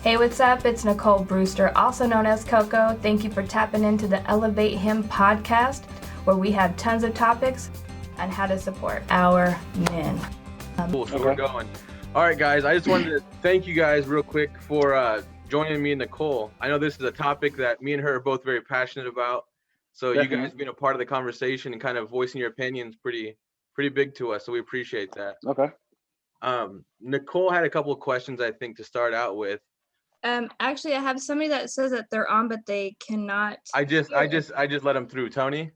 Hey, what's up? It's Nicole Brewster, also known as Coco. Thank you for tapping into the Elevate Him podcast, where we have tons of topics on how to support our men. Cool, so we're going. All right, guys, I just wanted to thank you guys real quick for joining me and Nicole. I know this is a topic that me and her are both very passionate about. So you guys being a part of the conversation and kind of voicing your opinions pretty big to us. So we appreciate that. Okay. Nicole had a couple of questions, I think, to start out with. Actually, I have somebody that says that they're on, but they cannot. I just let them through. Tony?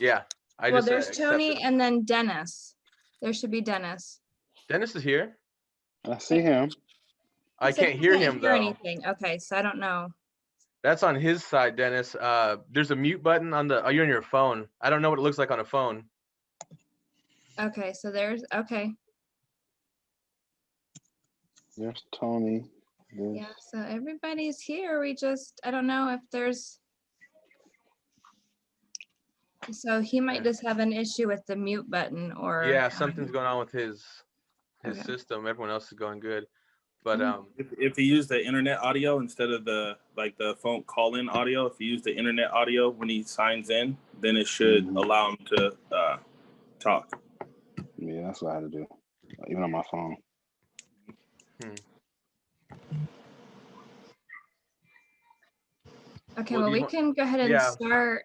Yeah. There's Tony and then Dennis. There should be Dennis. Dennis is here. I see him. I can't hear him though. Anything. Okay, so I don't know. That's on his side, Dennis. There's a mute button on the. Oh, you're on your phone. I don't know what it looks like on a phone. Okay, so there's okay. There's Tony. Yeah, so everybody's here. I don't know if there's. So he might just have an issue with the mute button, or yeah, something's going on with his system. Everyone else is going good, but if he used the internet audio instead of the phone call-in audio, if he used the internet audio when he signs in, then it should allow him to talk. Yeah, that's what I had to do, even on my phone. Okay, well, we can go ahead and start.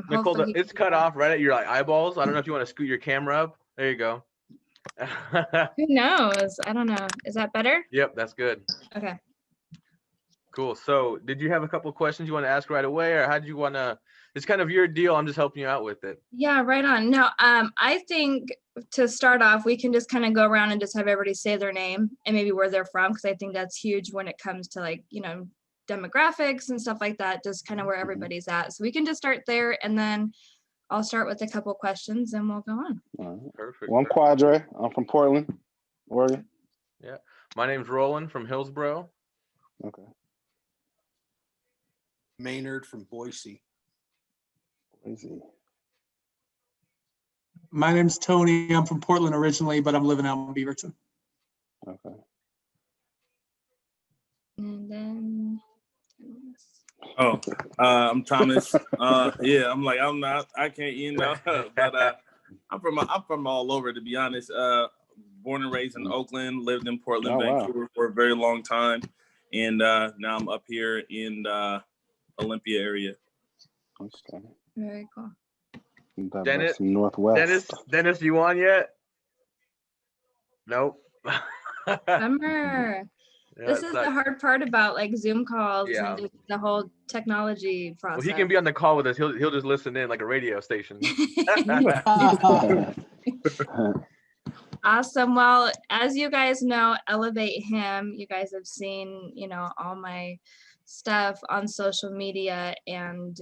Nicole, it's cut off right at your eyeballs. I don't know if you want to scoot your camera up. There you go. Who knows? I don't know. Is that better? Yep, that's good. Okay. Cool. So did you have a couple of questions you want to ask right away, or how do you want to? It's kind of your deal. I'm just helping you out with it. Yeah, right on. No, I think to start off, we can just kind of go around and just have everybody say their name and maybe where they're from, because I think that's huge when it comes to demographics and stuff like that, just kind of where everybody's at. So we can just start there, and then I'll start with a couple questions and we'll go on. All right. Perfect. Well, I'm Quadre. I'm from Portland, Oregon. Yeah. My name's Roland from Hillsboro. Okay. Maynard from Boise. My name's Tony. I'm from Portland originally, but I'm living out in Beaverton. Okay. And then I'm Thomas. I can't, but I'm from all over, to be honest. Born and raised in Oakland, lived in Portland, Vancouver for a very long time, and now I'm up here in Olympia area. Okay. Very cool. Dennis, Northwest. Dennis, you on yet? Nope. Summer. Yeah, this is the hard part about Zoom calls and just the whole technology process. Well, he can be on the call with us. He'll just listen in like a radio station. Awesome. Well, as you guys know, Elevate Him, you guys have seen, all my stuff on social media, and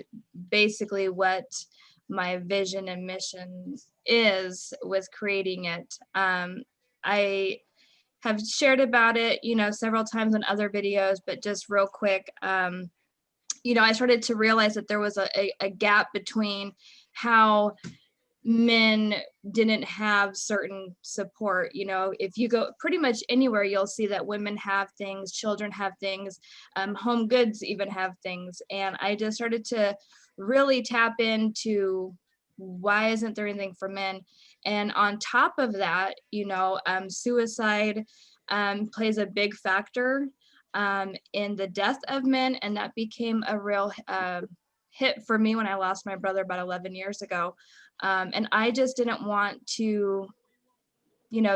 basically what my vision and mission is with creating it. I have shared about it, several times in other videos, but just real quick, I started to realize that there was a gap between how men didn't have certain support. If you go pretty much anywhere, you'll see that women have things, children have things, home goods even have things. And I just started to really tap into why isn't there anything for men? And on top of that, suicide plays a big factor in the death of men. And that became a real hit for me when I lost my brother about 11 years ago. And I just didn't want to,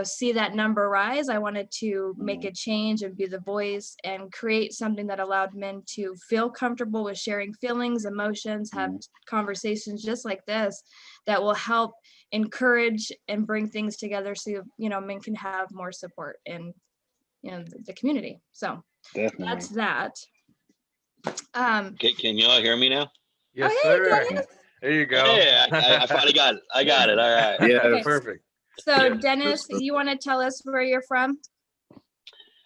see that number rise. I wanted to make a change and be the voice and create something that allowed men to feel comfortable with sharing feelings, emotions, have conversations just like this that will help encourage and bring things together so, men can have more support in, the community. So Definitely. That's that. Can you all hear me now? Yes, sir. There you go. Yeah, I finally got it. I got it. All right. Yeah, Okay. perfect. So Dennis, you want to tell us where you're from?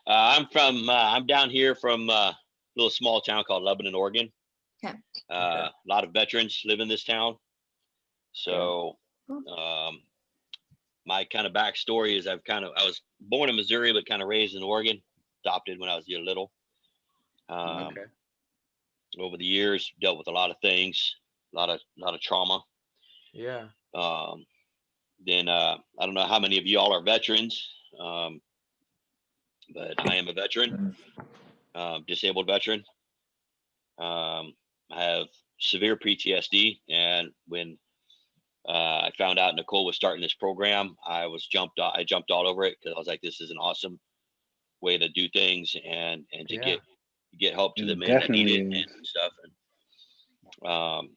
I'm down here from a little small town called Lebanon, Oregon. Okay. A lot of veterans live in this town. So my kind of backstory is I was born in Missouri, but kind of raised in Oregon, adopted when I was little. Okay. Over the years, dealt with a lot of things, a lot of trauma. Yeah. Then I don't know how many of y'all are veterans, but I am a veteran, disabled veteran. I have severe PTSD, and when I found out Nicole was starting this program, I jumped all over it, because I was like, this is an awesome way to do things and to get help to the men that need it and stuff. And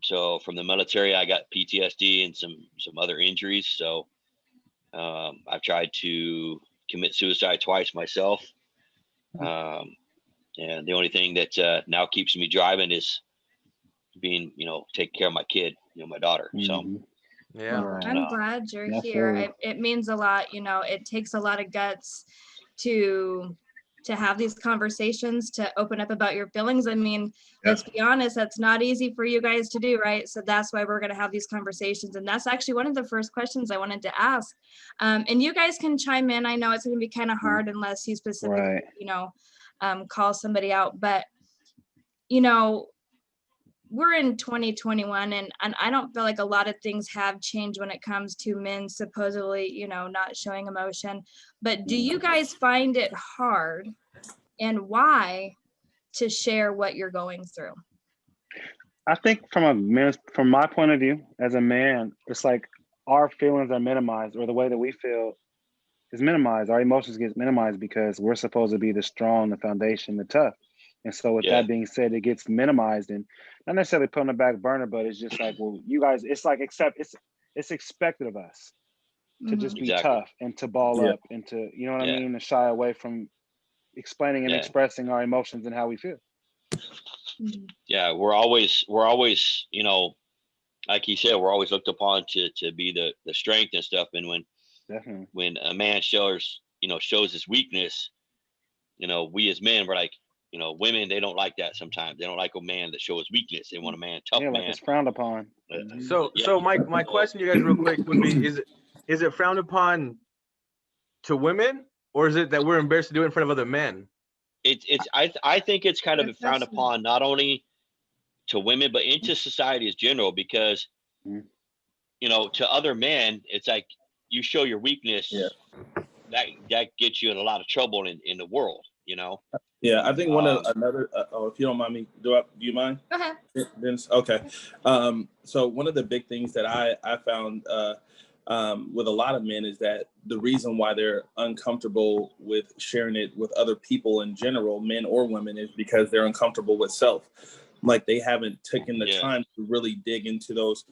so from the military, I got PTSD and some other injuries. So I've tried to commit suicide twice myself. And the only thing that now keeps me driving is being, taking care of my kid, my daughter. So yeah, I'm glad you're here. It means a lot. It takes a lot of guts to have these conversations, to open up about your feelings. I mean, let's be honest, that's not easy for you guys to do, right? So that's why we're going to have these conversations. And that's actually one of the first questions I wanted to ask. And you guys can chime in. I know it's going to be kind of hard unless you specifically, call somebody out. But, we're in 2021, and I don't feel like a lot of things have changed when it comes to men supposedly, not showing emotion. But do you guys find it hard, and why, to share what you're going through? I think from my point of view, as a man, it's like our feelings are minimized, or the way that we feel is minimized. Our emotions get minimized because we're supposed to be the strong, the foundation, the tough. And so with that being said, it gets minimized and not necessarily put on the back burner, but it's just like, well, you guys, it's like, it's expected of us to just be tough and to ball up and to, you know what I mean? To shy away from explaining and expressing our emotions and how we feel. Yeah. We're always, like he said, we're always looked upon to be the strength and stuff. And when a man shows his weakness, we as men, we're like, women, they don't like that sometimes. They don't like a man that shows weakness. They want a man, tough man. Like it's frowned upon. So my question to you guys real quick would be, is it frowned upon to women, or is it that we're embarrassed to do it in front of other men? I think it's kind of frowned upon, not only to women, but into society as general, because, to other men, it's like you show your weakness, that gets you in a lot of trouble in the world, Yeah, I think one of another. If you don't mind me, do you mind? Go ahead. Vince? Okay. So one of the big things that I found with a lot of men is that the reason why they're uncomfortable with sharing it with other people in general, men or women, is because they're uncomfortable with self. Like they haven't taken the time to really dig into those,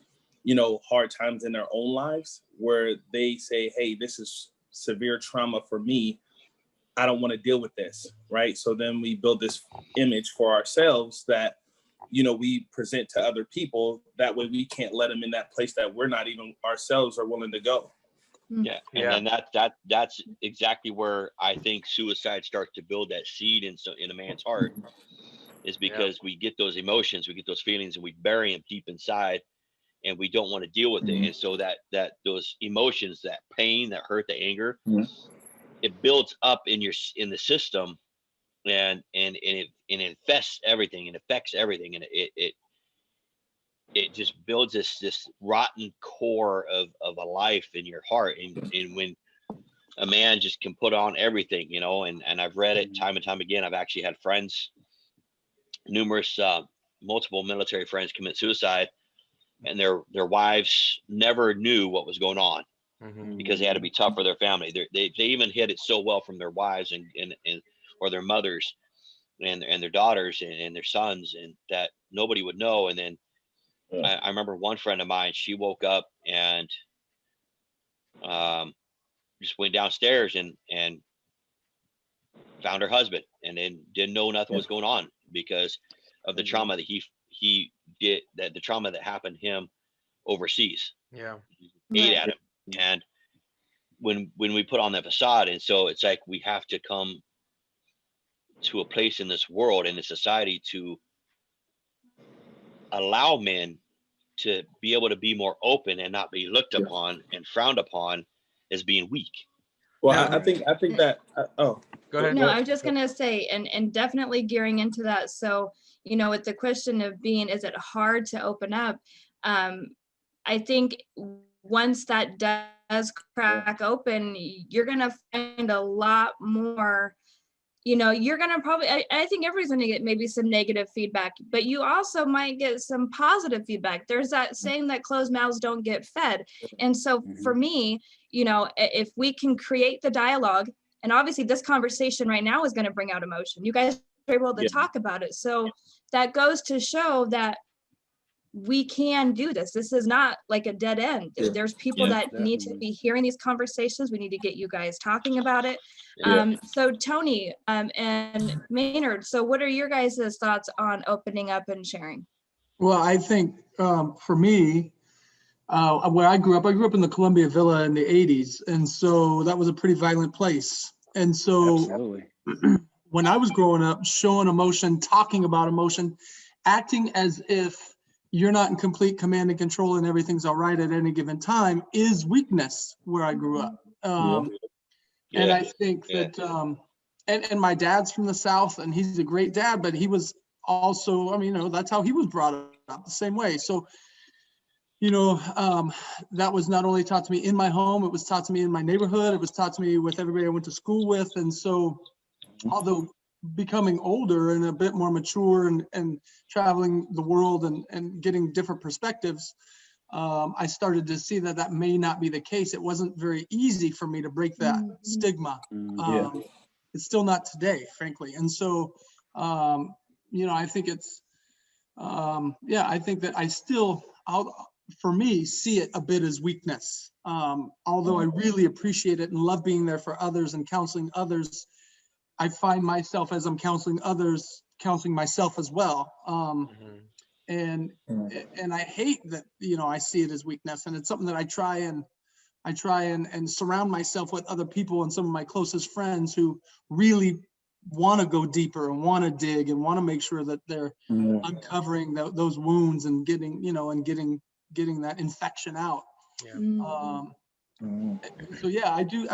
hard times in their own lives where they say, hey, this is severe trauma for me. I don't want to deal with this, right? So then we build this image for ourselves that, we present to other people. That way we can't let them in that place that we're not even ourselves are willing to go. Yeah. And then that's exactly where I think suicide starts to build that seed in a man's heart, is because we get those emotions, we get those feelings, and we bury them deep inside, and we don't want to deal with it. And so that those emotions, that pain, that hurt, the anger, it builds up in the system, and it infests everything and affects everything, and it just builds this rotten core of a life in your heart. And when a man just can put on everything, and I've read it time and time again. I've actually had friends, multiple military friends, commit suicide, and their wives never knew what was going on. Because they had to be tough for their family. They even hid it so well from their wives and or their mothers and their daughters and their sons, and that nobody would know. And then I remember one friend of mine, she woke up and just went downstairs and found her husband, and then didn't know nothing was going on because of the trauma that he did, that the trauma that happened to him overseas. Ate at him. And when we put on that facade, and so it's like we have to come to a place in this world, in this society, to allow men to be able to be more open and not be looked upon and frowned upon as being weak. Well, I think that Go ahead. No, I was just gonna say, and definitely gearing into that. So, with the question of being, is it hard to open up? I think once that does crack open, you're gonna find a lot more. You're gonna probably, I think everybody's gonna get maybe some negative feedback, but you also might get some positive feedback. There's that saying that closed mouths don't get fed. And so for me, if we can create the dialogue, and obviously this conversation right now is going to bring out emotion. You guys are able to talk about it. So that goes to show that we can do this. This is not like a dead end. There's people that need to be hearing these conversations. We need to get you guys talking about it. So Tony and Maynard, so what are your guys' thoughts on opening up and sharing? Well, I think for me, where I grew up in the Colombia Villa in the 80s. And so that was a pretty violent place. And so when I was growing up, showing emotion, talking about emotion, acting as if you're not in complete command and control and everything's all right at any given time is weakness where I grew up. And I think that, and my dad's from the South and he's a great dad, but he was also, that's how he was brought up the same way. So, that was not only taught to me in my home, it was taught to me in my neighborhood, it was taught to me with everybody I went to school with. And so, although becoming older and a bit more mature and traveling the world and getting different perspectives, I started to see that may not be the case. It wasn't very easy for me to break that stigma. It's still not today, frankly. And so, I think it's, I think that I still, for me, see it a bit as weakness. Although I really appreciate it and love being there for others and counseling others, I find myself as I'm counseling others, counseling myself as well. And I hate that, I see it as weakness, and it's something that I try and surround myself with other people and some of my closest friends who really want to go deeper and want to dig and want to make sure that they're uncovering those wounds and getting that infection out. So I do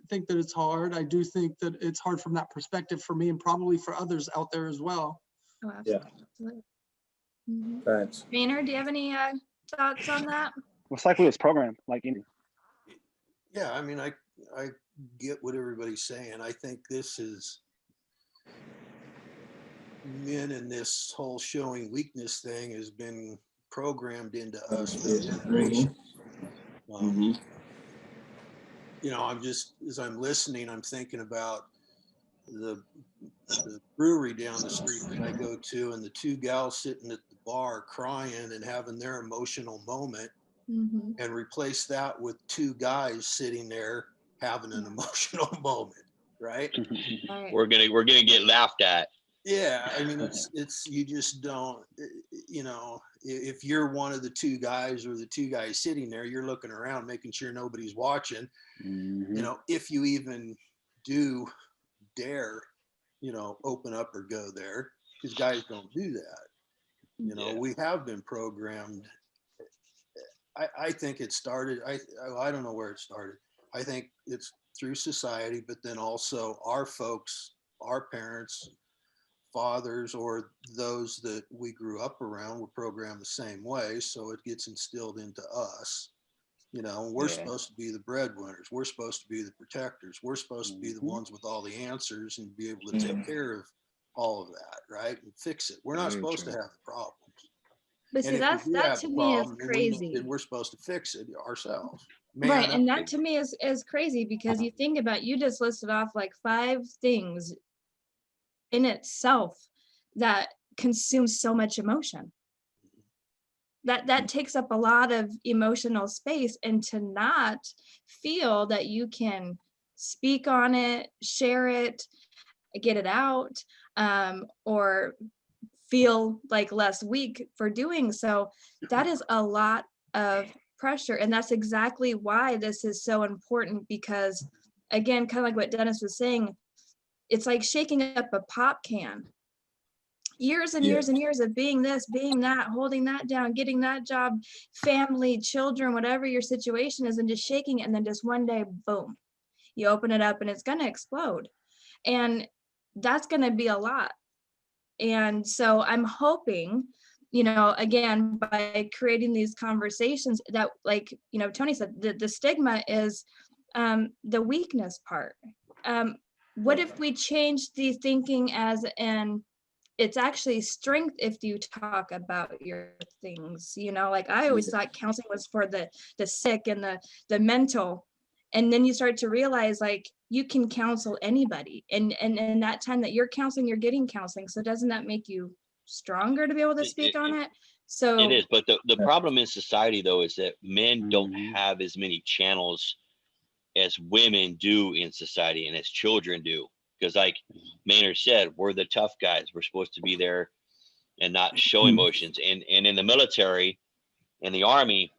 think that it's hard. I do think that it's hard from that perspective for me and probably for others out there as well. Oh, absolutely. Thanks. Maynard, do you have any thoughts on that? It's like we was programmed, Yeah, I get what everybody's saying. I think this is men, and this whole showing weakness thing has been programmed into us for generations. I'm just, as I'm listening, I'm thinking about the brewery down the street that I go to, and the two gals sitting at the bar crying and having their emotional moment, and replace that with two guys sitting there having an emotional moment, right? We're gonna get laughed at. Yeah, it's you just don't, if you're one of the two guys or the two guys sitting there, you're looking around making sure nobody's watching. If you even do dare, open up or go there, because guys don't do that. We have been programmed. I think it started, I don't know where it started. I think it's through society, but then also our folks, our parents, fathers, or those that we grew up around were programmed the same way. So it gets instilled into us. We're supposed to be the breadwinners. We're supposed to be the protectors. We're supposed to be the ones with all the answers and be able to take care of all of that, right? And fix it. We're not supposed to have the problems. But see, that to me is crazy. We're supposed to fix it ourselves. Right, and that to me is crazy, because you think about, you just listed off like 5 things in itself that consumes so much emotion. That takes up a lot of emotional space, and to not feel that you can speak on it, share it, get it out, or feel like less weak for doing so, that is a lot of pressure. And that's exactly why this is so important, because again, kind of like what Dennis was saying, it's like shaking up a pop can. Years and years and years of being this, being that, holding that down, getting that job, family, children, whatever your situation is, and just shaking it. And then just one day, boom, you open it up and it's going to explode. And that's going to be a lot. And so I'm hoping, again, by creating these conversations that, like, Tony said, the stigma is the weakness part. What if we change the thinking as it's actually strength if you talk about your things, like I always thought counseling was for the sick and the mental. And then you start to realize, like, you can counsel anybody. And that time that you're counseling, you're getting counseling. So doesn't that make you stronger to be able to speak on it? So it is. But the problem in society, though, is that men don't have as many channels as women do in society and as children do. Because like Maynard said, we're the tough guys. We're supposed to be there and not show emotions. And in the military, in the army,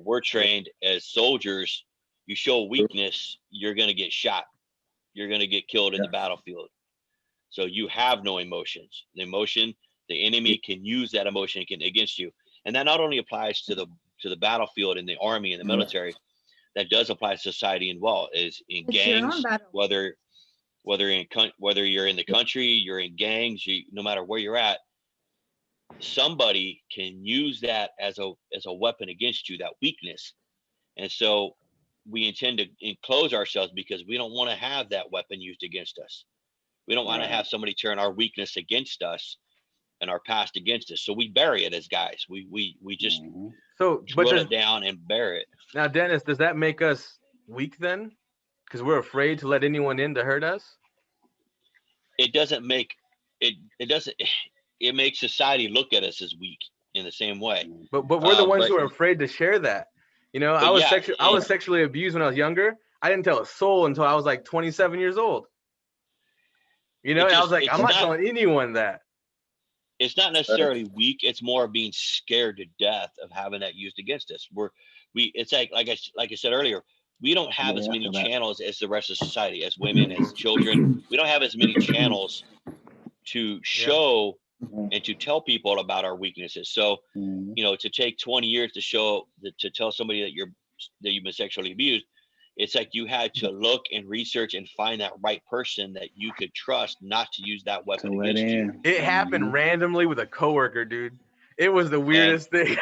we're trained as soldiers. You show weakness, you're going to get shot. You're going to get killed in the battlefield. So you have no emotions. The enemy can use that emotion against you. And that not only applies to the battlefield in the army and the military, that does apply to society as well, is in gangs, whether you're in the country, you're in gangs, no matter where you're at, somebody can use that as a weapon against you, that weakness. And so we intend to enclose ourselves because we don't want to have that weapon used against us. We don't want to have somebody turn our weakness against us and our past against us. So we bury it as guys. We just drill it down and bury it. Now, Dennis, does that make us weak then? Because we're afraid to let anyone in to hurt us? It doesn't make it doesn't. It makes society look at us as weak in the same way. But we're the ones who are afraid to share that. I was sexually abused when I was younger. I didn't tell a soul until I was like 27 years old. I was like, I'm not telling anyone that. It's not necessarily weak. It's more being scared to death of having that used against us. It's like I said earlier, we don't have as many channels as the rest of society, as women, as children. We don't have as many channels to show and to tell people about our weaknesses. So, to take 20 years to tell somebody that you've been sexually abused, it's like you had to look and research and find that right person that you could trust not to use that weapon against you. It happened randomly with a coworker, dude. It was the weirdest thing.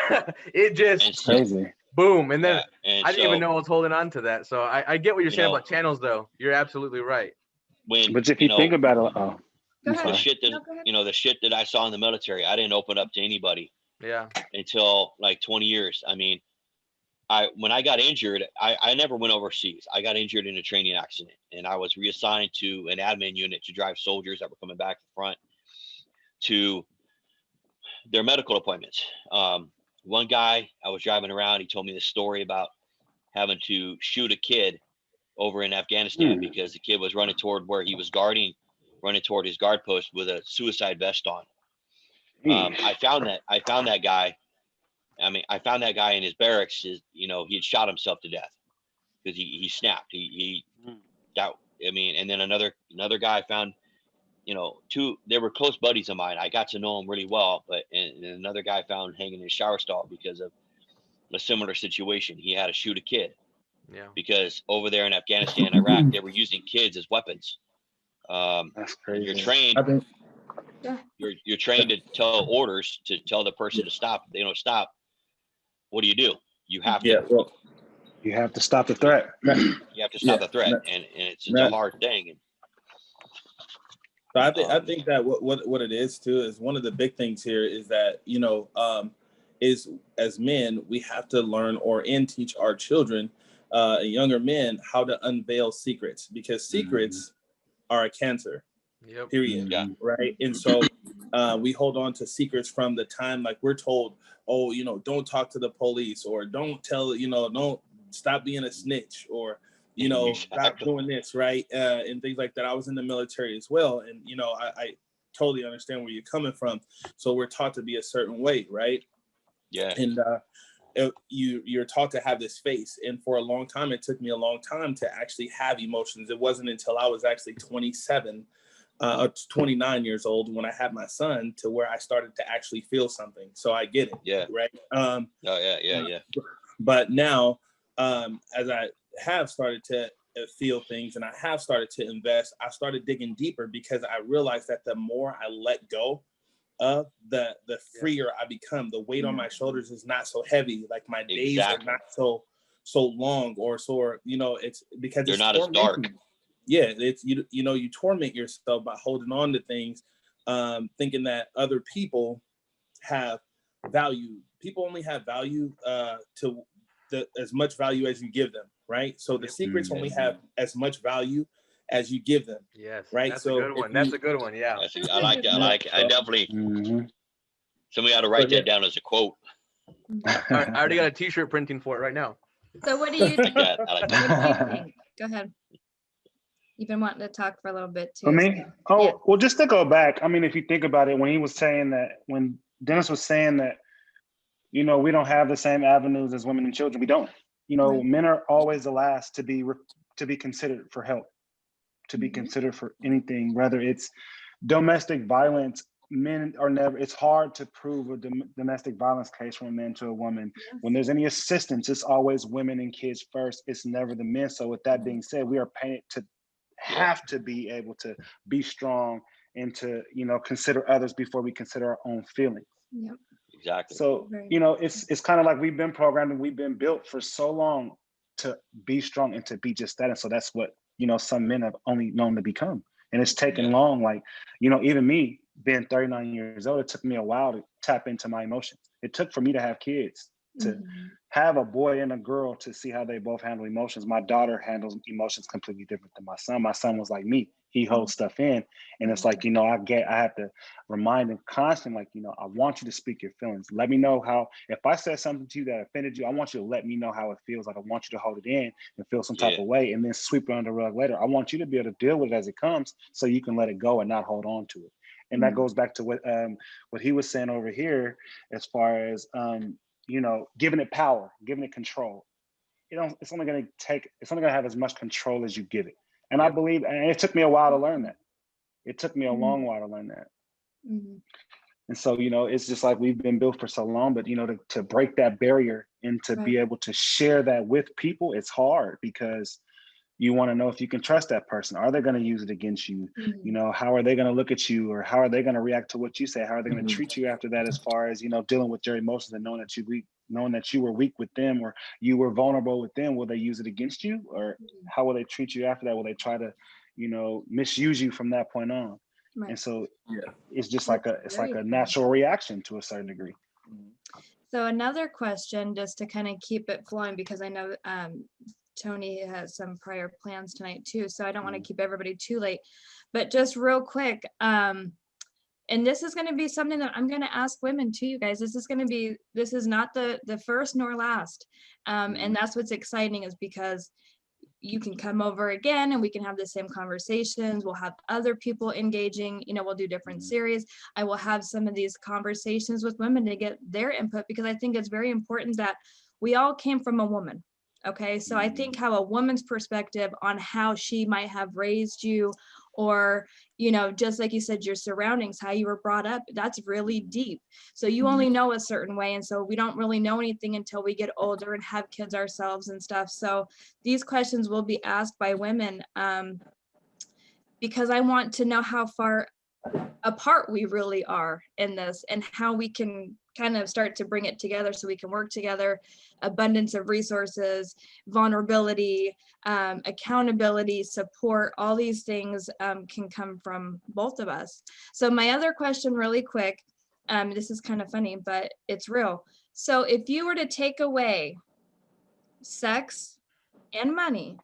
It just crazy. Boom. And then I didn't even know I was holding on to that. So I get what you're saying about channels, though. You're absolutely right. But if you think about it, the shit that I saw in the military, I didn't open up to anybody. Yeah. Until like 20 years. I mean, when I got injured, I never went overseas. I got injured in a training accident, and I was reassigned to an admin unit to drive soldiers that were coming back to front to their medical appointments. One guy, I was driving around, he told me this story about having to shoot a kid over in Afghanistan because the kid was running toward where he was guarding, running toward his guard post with a suicide vest on. I found that guy. I mean, I found that guy in his barracks. He had shot himself to death because he snapped. And then another guy found, they were close buddies of mine. I got to know him really well, and another guy found hanging in a shower stall because of a similar situation. He had to shoot a kid. Yeah. Because over there in Afghanistan, Iraq, they were using kids as weapons. That's crazy. You're trained. You're trained to tell orders to tell the person to stop. If they don't stop, what do? You have to. You have to stop the threat. You have to stop the threat, and it's a hard thing. So I think that what it is too is one of the big things here is that is as men we have to learn and teach our children, younger men, how to unveil secrets, because secrets are a cancer. Yep. Period. Yeah. Right. And so we hold on to secrets from the time, like we're told, don't talk to the police, or don't tell, don't stop being a snitch, or, stop doing this. Right. And things like that. I was in the military as well. And, I totally understand where you're coming from. So we're taught to be a certain way. Right. Yeah. And you're taught to have this face. And for a long time, it took me a long time to actually have emotions. It wasn't until I was actually 29 years old when I had my son to where I started to actually feel something. So I get it. Yeah. Right. Yeah. But now, as I have started to feel things and I have started to invest, I started digging deeper because I realized that the more I let go of, the freer I become. The weight on my shoulders is not so heavy. Like my days are not so long or so, you know, it's because they're it's not as dark. Yeah, it's you know, you torment yourself by holding on to things, thinking that other people have value. People only have value to as much value as you give them, right? So the secrets only have as much value as you give them. Yes, right. That's a good one. That's a good one. Yeah. I like it. I like it. I definitely. Somebody ought to write that down as a quote. I already got a T-shirt printing for it right now. So what do you think? I like that. What do you think? Go ahead. You've been wanting to talk for a little bit too. For me? Well, just to go back, I mean, if you think about it, when he was saying that, when Dennis was saying that, you know, we don't have the same avenues as women and children. We don't. You know, men are always the last to be considered for help, to be considered for anything, whether it's domestic violence. Men are never, it's hard to prove a domestic violence case from a man to a woman. Yes. When there's any assistance, it's always women and kids first. It's never the men. So with that being said, we are painted to have to be able to be strong and to, you know, consider others before we consider our own feelings. Yep. Exactly. So, you know, it's kind of like we've been programmed and we've been built for so long to be strong and to be just that. And so that's what, you know, some men have only known to become. And it's taken long, like, you know, even me being 39 years old, it took me a while to tap into my emotions. It took for me to have kids, to have a boy and a girl, to see how they both handle emotions. My daughter handles emotions completely different than my son. My son was like me. He holds stuff in. And it's like, you know, I have to remind him constantly, like, you know, I want you to speak your feelings. Let me know how, if I said something to you that offended you, I want you to let me know how it feels. I don't want you to hold it in and feel some type of way and then sweep it under the rug later. I want you to be able to deal with it as it comes so you can let it go and not hold on to it. And that goes back to what he was saying over here, as far as, you know, giving it power, giving it control. You know, it's only going to have as much control as you give it. And I believe, and it took me a while to learn that. It took me a long while to learn that. And so, you know, it's just like we've been built for so long, but, you know, to break that barrier and to be able to share that with people, it's hard because you want to know if you can trust that person. Are they going to use it against you? You know, how are they going to look at you, or how are they going to react to what you say? How are they going to treat you after that, as far as, you know, dealing with your emotions and knowing that you were weak with them or you were vulnerable with them? Will they use it against you, or how will they treat you after that? Will they try to, you know, misuse you from that point on? And so it's just like a natural reaction to a certain degree. So another question, just to kind of keep it flowing, because I know Tony has some prior plans tonight too, so I don't want to keep everybody too late, but just real quick, and this is going to be something that I'm going to ask women too, you guys. This is not the first nor last, and that's what's exciting, is because you can come over again and we can have the same conversations. We'll have other people engaging, you know, we'll do different series. I will have some of these conversations with women to get their input, because I think it's very important that we all came from a woman. Okay, so I think how a woman's perspective on how she might have raised you, or, you know, just like you said, your surroundings, how you were brought up, that's really deep. So you only know a certain way. And so we don't really know anything until we get older and have kids ourselves and stuff. So these questions will be asked by women, because I want to know how far apart we really are in this, and how we can kind of start to bring it together so we can work together. Abundance of resources, vulnerability, accountability, support, all these things can come from both of us. So my other question really quick, this is kind of funny, but it's real. So if you were to take away sex and money,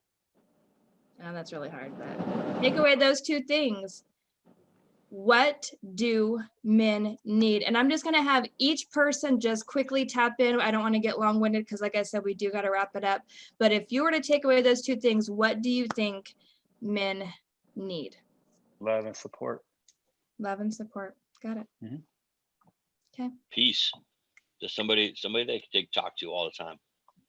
that's really hard, but take away those two things, what do men need? And I'm just going to have each person just quickly tap in. I don't want to get long-winded, because like I said, we do got to wrap it up. But if you were to take away those two things, what do you think men need? Love and support. Love and support. Got it. Okay. Peace. Just somebody they can talk to all the time.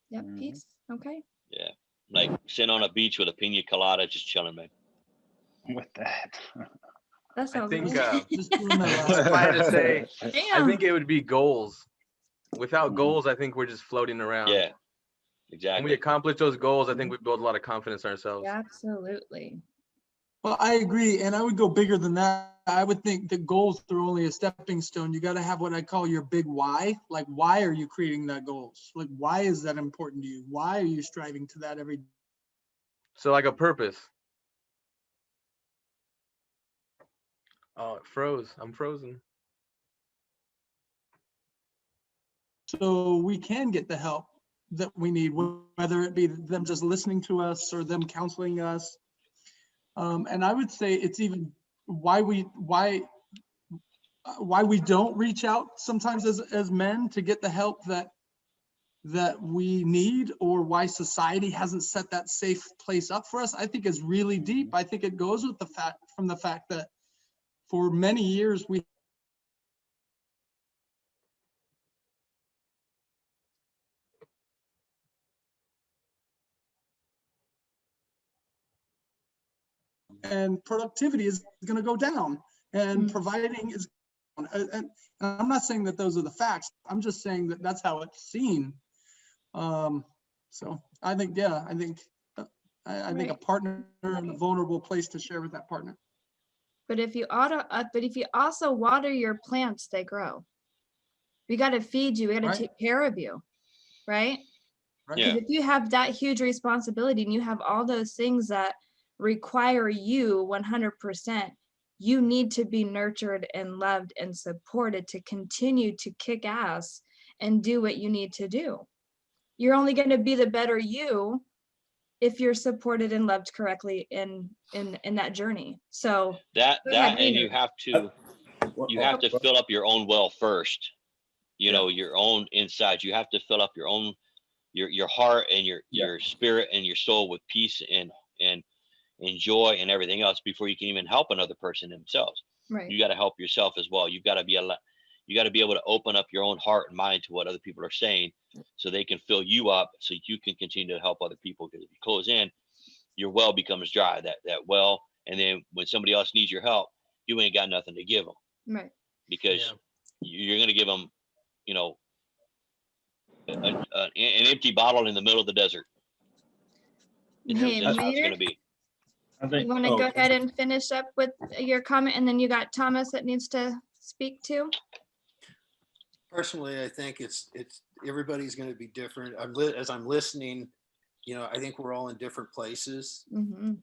Yep. Peace. Okay. Yeah. Like sitting on a beach with a pina colada, just chilling, man. With that. That sounds I think, Just doing my last if I had to say, I Damn. think it would be goals. Without goals, I think we're just floating around. Yeah. Exactly. When we accomplish those goals, I think we build a lot of confidence in ourselves. Absolutely. Well, I agree. And I would go bigger than that. I would think that goals are only a stepping stone. You got to have what I call your big why. Like, why are you creating that goals? Like, why is that important to you? Why are you striving to that every day? So like a purpose. Oh, it froze. I'm frozen. So we can get the help that we need, whether it be them just listening to us or them counseling us. And I would say it's even why we don't reach out sometimes as men to get the help that we need, or why society hasn't set that safe place up for us, I think is really deep. I think it goes with the fact that for many years we and productivity is going to go down, and providing is, and I'm not saying that those are the facts. I'm just saying that that's how it's seen. So I think, yeah, I think a partner in a vulnerable place to share with that partner. But if you also water your plants, they grow. We got to feed you. We got to take care of you, right? Because if you have that huge responsibility and you have all those things that require you 100%, you need to be nurtured and loved and supported to continue to kick ass and do what you need to do. You're only going to be the better you if you're supported and loved correctly in that journey. So and you have to fill up your own well first. Your own insides. You have to fill up your own your heart and your spirit and your soul with peace and joy and everything else before you can even help another person themselves. Right. You got to help yourself as well. You got to be able to open up your own heart and mind to what other people are saying, so they can fill you up, so you can continue to help other people. Because if you close in, your well becomes dry. That well, and then when somebody else needs your help, you ain't got nothing to give them. Right. Because you're going to give them, an empty bottle in the middle of the desert. Hey, That's what it's Mayor, going to be. you want to go ahead and finish up with your comment, and then you got Thomas that needs to speak too? Personally, I think it's everybody's going to be different. As I'm listening, I think we're all in different places. Mm-hmm.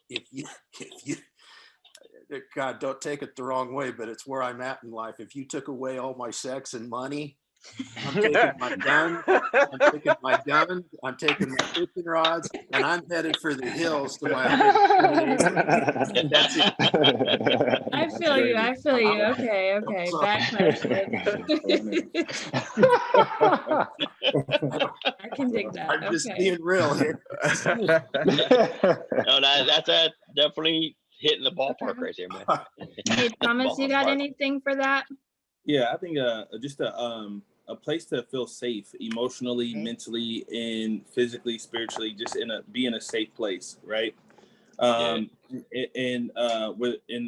If you, God, don't take it the wrong way, but it's where I'm at in life. If you took away all my sex and money, I'm taking my gun, I'm taking my fishing rods, and I'm headed for the hills to my 120 acres. That's it. I feel you. Okay. Back question. I can dig that. I'm just being real here. No, that's definitely hitting the ballpark right there, man. Hey, Thomas, you got anything for that? Yeah, I think just a place to feel safe emotionally, mentally, and physically, spiritually, just be in a safe place, right? And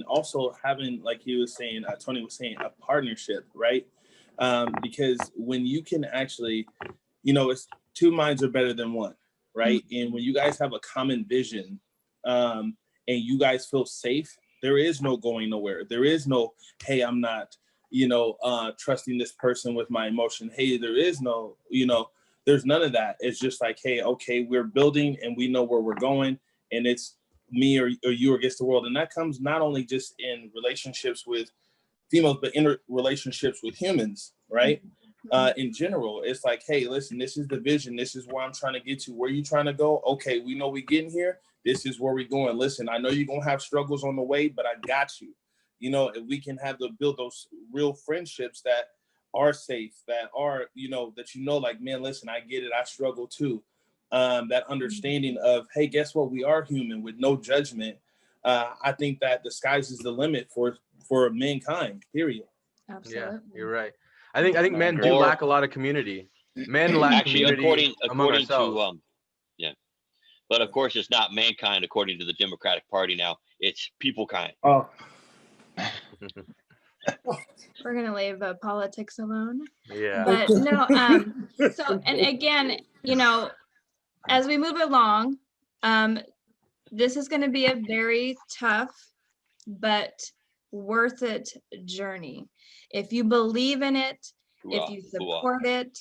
also having, like he was saying, Tony was saying, a partnership, right? Because when you can actually, it's two minds are better than one, right? Mm-hmm. And when you guys have a common vision, and you guys feel safe, there is no going nowhere. There is no, hey, I'm not, trusting this person with my emotion. Hey, there is no, there's none of that. It's just like, hey, okay, we're building and we know where we're going, and it's me or you against the world. And that comes not only just in relationships with females, but in relationships with humans, right? In general, it's like, hey, listen, this is the vision. This is where I'm trying to get to. Where you trying to go? Okay, we know we getting here. This is where we going. Listen, I know you're going to have struggles on the way, but I got you. If we can build those real friendships that are safe, that are, like, man, listen, I get it. I struggle too. That understanding of, hey, guess what? We are human with no judgment. I think that the sky's is the limit for mankind, period. Absolutely. Yeah, you're right. I think men do lack a lot of community. Men lack community among ourselves. But of course, it's not mankind according to the Democratic Party now. It's people kind. Oh. We're gonna leave politics alone. Yeah. But no, so, and again, you know, as we move along, this is going to be a very tough but worth it journey. If you believe in it, if you support it,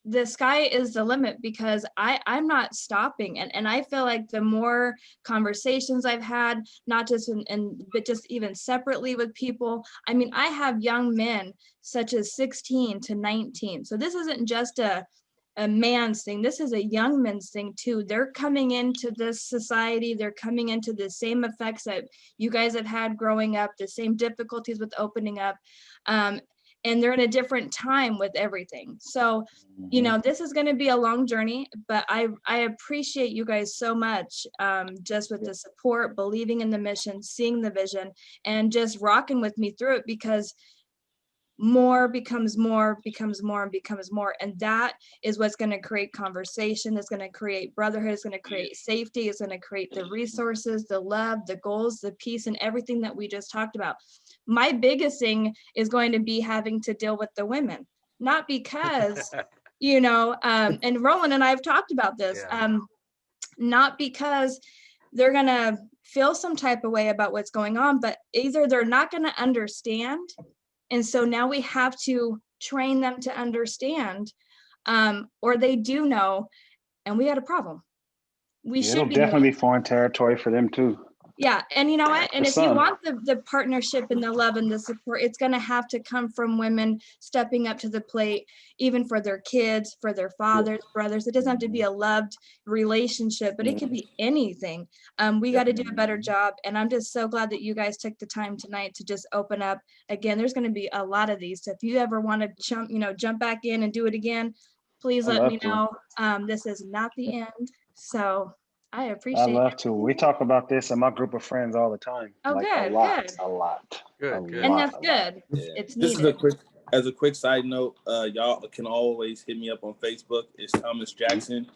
the sky is the limit, because I'm not stopping. And I feel like the more conversations I've had, not just but just even separately with people. I mean, I have young men such as 16 to 19. So this isn't just a man's thing. This is a young man's thing too. They're coming into this society. They're coming into the same effects that you guys have had growing up, the same difficulties with opening up. And they're in a different time with everything. So, you know, this is going to be a long journey, but I appreciate you guys so much, just with the support, believing in the mission, seeing the vision, and just rocking with me through it, because more becomes more, becomes more, and becomes more. And that is what's going to create conversation. It's going to create brotherhood. It's going to create safety. It's going to create the resources, the love, the goals, the peace, and everything that we just talked about. My biggest thing is going to be having to deal with the women, not because, you know, and Roland and I have talked about this, not because they're going to feel some type of way about what's going on, but either they're not going to understand. And so now we have to train them to understand, or they do know, and we got a problem. It'll definitely be foreign territory for them too. Yeah, and you know what? And if you want the partnership and the love and the support, it's going to have to come from women stepping up to the plate, even for their kids, for their fathers, brothers. It doesn't have to be a loved relationship, but it could be anything. We got to do a better job. And I'm just so glad that you guys took the time tonight to just open up. Again, there's going to be a lot of these. So if you ever want to jump back in and do it again, please let me know. This is not the end. So I appreciate it. I love to. We talk about this in my group of friends all the time. Oh, like good, a lot. Good. And that's good. It's needed. This is a quick side note. Y'all can always hit me up on Facebook. It's Thomas Jackson.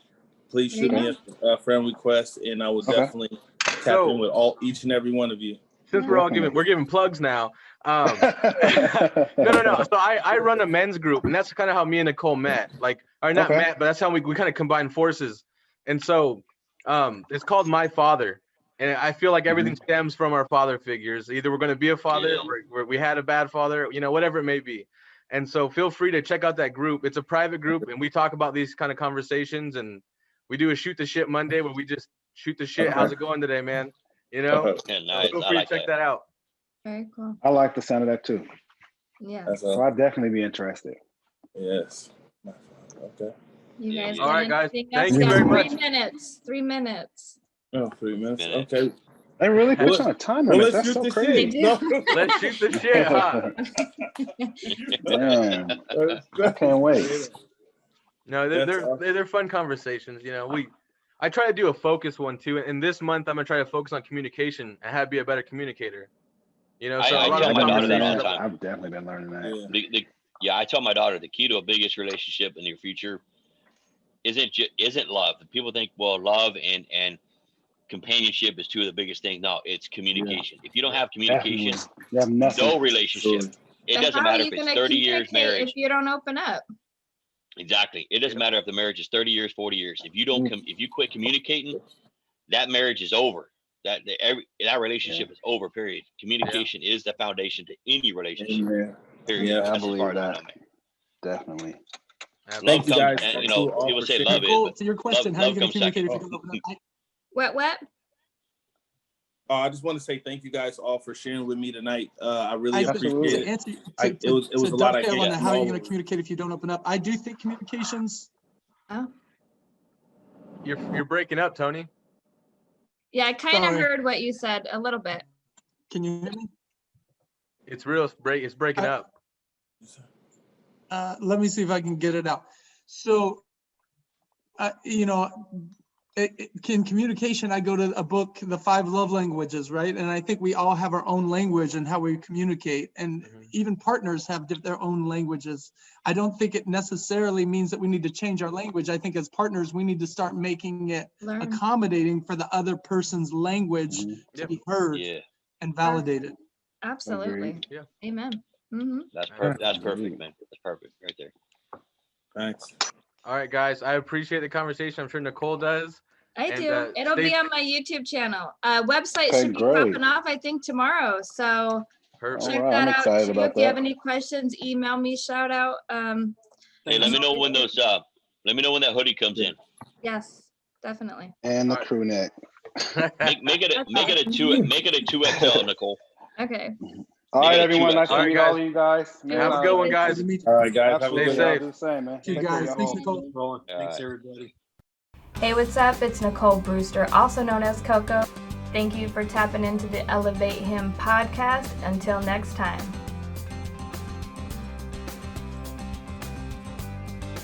Please shoot me a friend request, and I will definitely tap in with each and every one of you. Since we're giving plugs now. No. So I run a men's group, and that's kind of how me and Nicole met. Met, but that's how we kind of combine forces. And so it's called My Father. And I feel like everything stems from our father figures. Either we're going to be a father, or we had a bad father, whatever it may be. And so feel free to check out that group. It's a private group, and we talk about these kind of conversations. And we do a Shoot the Shit Monday where we just shoot the shit. How's it going today, man? Nice. Feel free to check that out. Very cool. I like the sound of that too. Yeah. So I'd definitely be interested. Yes. Okay. You guys. All right, guys. Thank you very much. 3 minutes. Oh, 3 minutes. Okay. They really put on a time limit. That's so crazy. No. Let's shoot the shit, huh? Damn. I can't wait. No, they're fun conversations. I try to do a focus one too. And this month I'm gonna try to focus on communication and how to be a better communicator. So I tell my daughter that all the time. I've definitely been learning that. I tell my daughter the key to a biggest relationship in your future isn't love. People think, well, love and companionship is two of the biggest things. No, it's communication. If you don't have communication, no relationship. It doesn't matter if it's 30 years marriage. If you don't open up. Exactly. It doesn't matter if the marriage is 30 years, 40 years. If you don't if you quit communicating, that marriage is over. That relationship is over, period. Communication is the foundation to any relationship. Period. Yeah, I believe that. Definitely. Thank you guys. People say love is. To your question, how are you going to communicate if you don't open up? What? I just want to say thank you guys all for sharing with me tonight. I really appreciate it. It was a lot. How are you going to communicate if you don't open up? I do think communications. Oh. You're breaking up, Tony. Yeah, I kind of heard what you said a little bit. Can you hear me? It's breaking up. Let me see if I can get it out. So, in communication, I go to a book, The 5 Love Languages, right? And I think we all have our own language and how we communicate. And even partners have their own languages. I don't think it necessarily means that we need to change our language. I think as partners, we need to start making it accommodating for the other person's language to be heard and validated. Absolutely. Agreed. Yeah. Amen. Mm-hmm. That's perfect. That's perfect, man. That's perfect right there. Thanks. All right, guys. I appreciate the conversation. I'm sure Nicole does. I And, do. It'll be on my YouTube channel. Website Okay, should be great. popping off, I think, tomorrow. So Perfect. check All right, that I'm out excited too. about If you have that. any questions, email me, shout out. Hey, let me know when those. Let me know when that hoodie comes in. Yes, definitely. And the All right. crew neck. Make it a two XL, Nicole. Okay. All right, Make it a everyone. Nice 2X. to All meet right, all of you guys. Man, Have a good one, Good guys. to meet All right, guys. Have a Absolutely. good Stay I'll safe. do the same, man. you Take care, guys. y'all. Thanks, Nicole. Rolling. Thanks, everybody. Hey, what's up? It's Nicole Brewster, also known as Coco. Thank you for tapping into the Elevate Him podcast. Until next time.